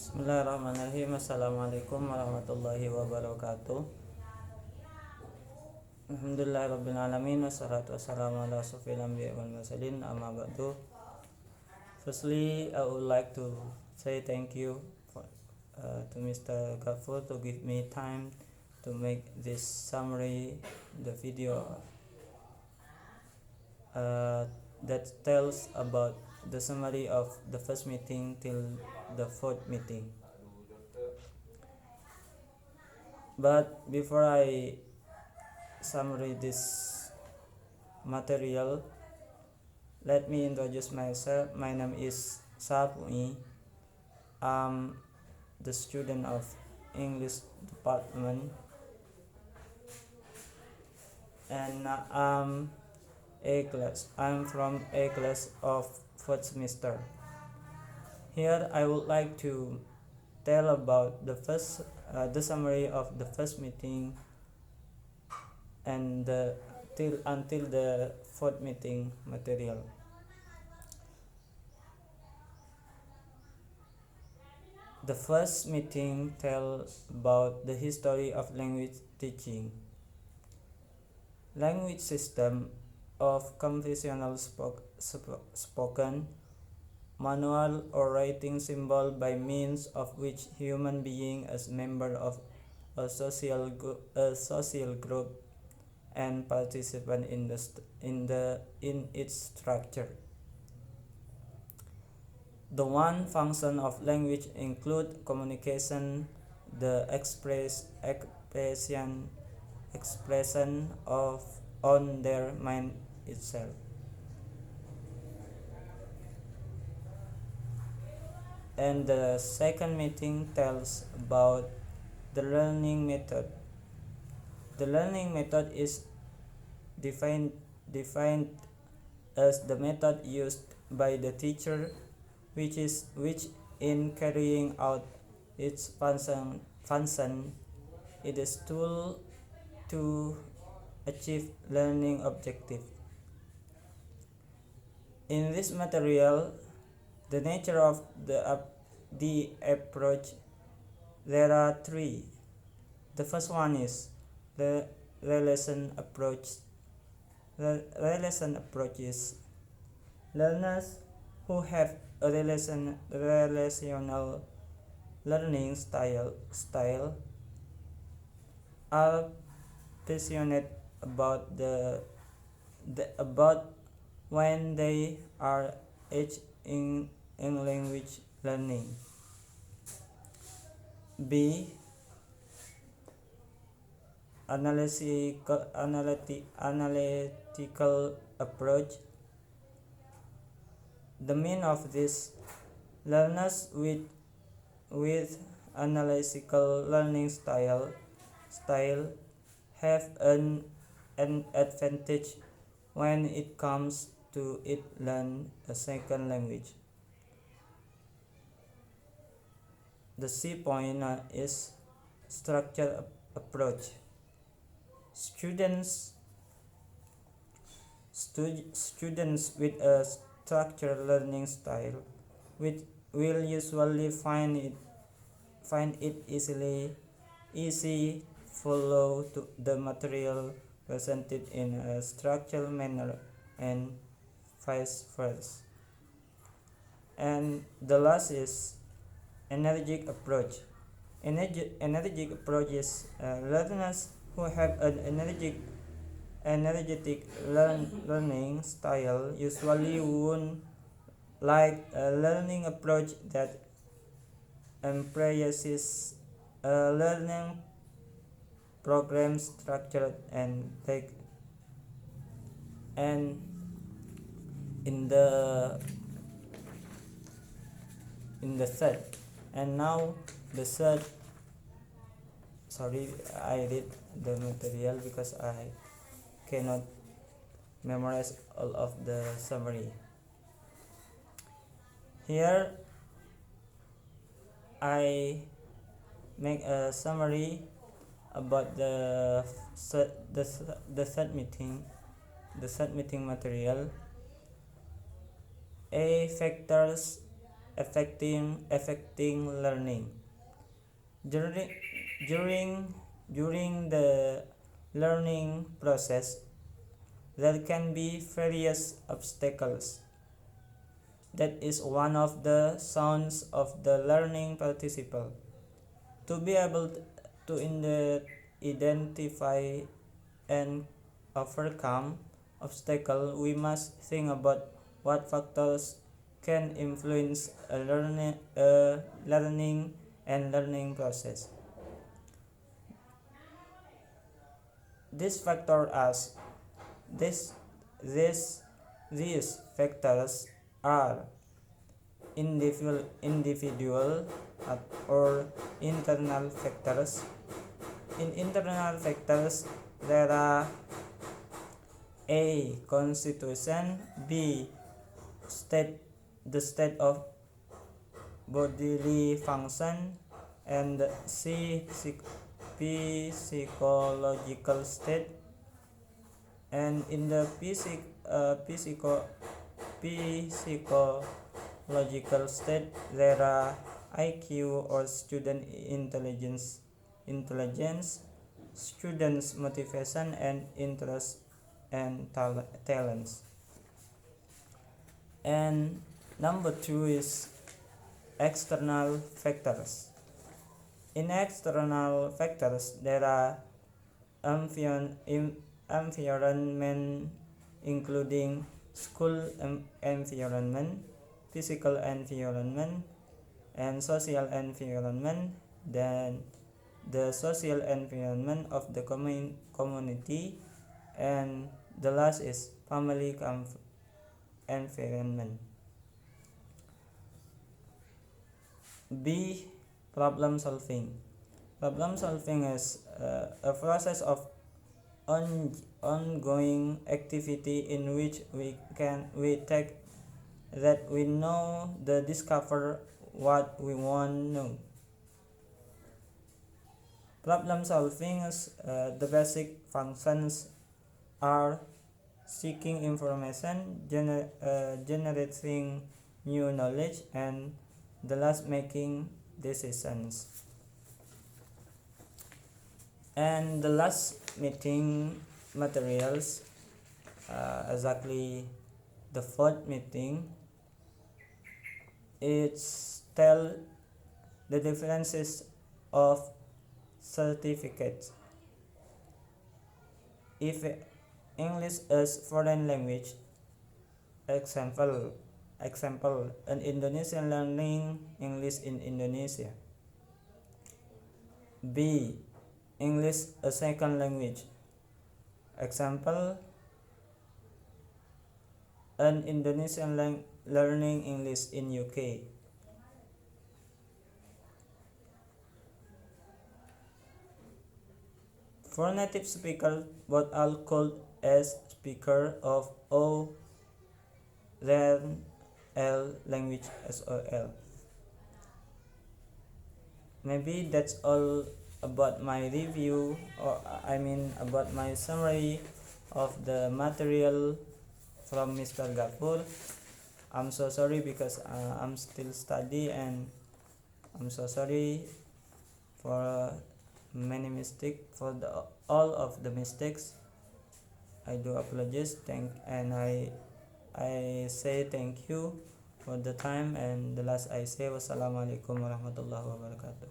Bismillahirrahmanirrahim. Assalamualaikum warahmatullahi wabarakatuh. Alhamdulillahirabbil alamin wassalatu wassalamu ala asyrofil anbiya'i wal mursalin amma ba'du. Firstly, I would like to say thank you to Mr. Gofur to give me time to make this summary, the video that tells about the summary of the first meeting till the fourth meeting. But before I summary this material, let me introduce myself. My name is Sapu'ei. I'm the student of English department, and I'm from A class of fourth semester. Here I would like to tell about the summary of the first meeting and until the fourth meeting material. The first meeting tells about the history of language teaching. Language system of conventional spoken, manual or writing symbol by means of which human being as member of a social group and participant in its structure. The one function of language include communication, the expression of on their mind itself. And the second meeting tells about the learning method. The learning method is defined as the method used by the teacher which in carrying out its function it is tool to achieve learning objective. In this material, the nature of the approach, there are three. The first one is the relation approach. The relation approach is learners who have a relational learning style are passionate about about when they are in language learning. B. Analytical approach. The mean of this, learners with analytical learning style have an advantage when it comes to learn a second language. The C point is structure approach. Students with a structured learning style will usually find it easy follow to the material presented in a structured manner and vice versa. And the last is energetic approach. Energetic approach is learners who have an energetic learning style usually won't like a learning approach that embraces a learning program structured and in the third. And now the third, sorry, I read the material because I cannot memorize all of the summary. Here I make a summary about the third meeting material. A factors affecting learning. During, during the learning process, there can be various obstacles. That is one of the sounds of the learning participant. To be able to identify and overcome obstacle, we must think about what factors can influence a learning and learning process. This factor as this this these factors are individual or internal factors. In internal factors, there are A. Constitution, B. The state of bodily function, and C. Physiological state. And in the physiological state, there are IQ or student intelligence, students' motivation and interest and talents. And number 2 is external factors. In external factors, there are environment, including school environment, physical environment, and social environment. Then the social environment of the community, and the last is family environment. B. Problem solving. Problem solving is a process of ongoing activity in which we take that we know the discover what we want to know. Problem solving is the basic functions are seeking information, generating new knowledge, and the last making decisions. And the last meeting materials, exactly the fourth meeting, it's tell the differences of certificates. If English is foreign language, example, an Indonesian learning English in Indonesia. B. English a second language. Example, an Indonesian learning English in UK. For native speakers, both are called as speaker of O then L language SOL. Maybe that's all about my review, or about my summary of the material from Mr. Gofur. I'm so sorry because I'm still study, and I'm so sorry for many mistakes, for all of the mistakes. I do apologize. I say thank you for the time, and the last I say wassalamualaikum warahmatullahi wabarakatuh.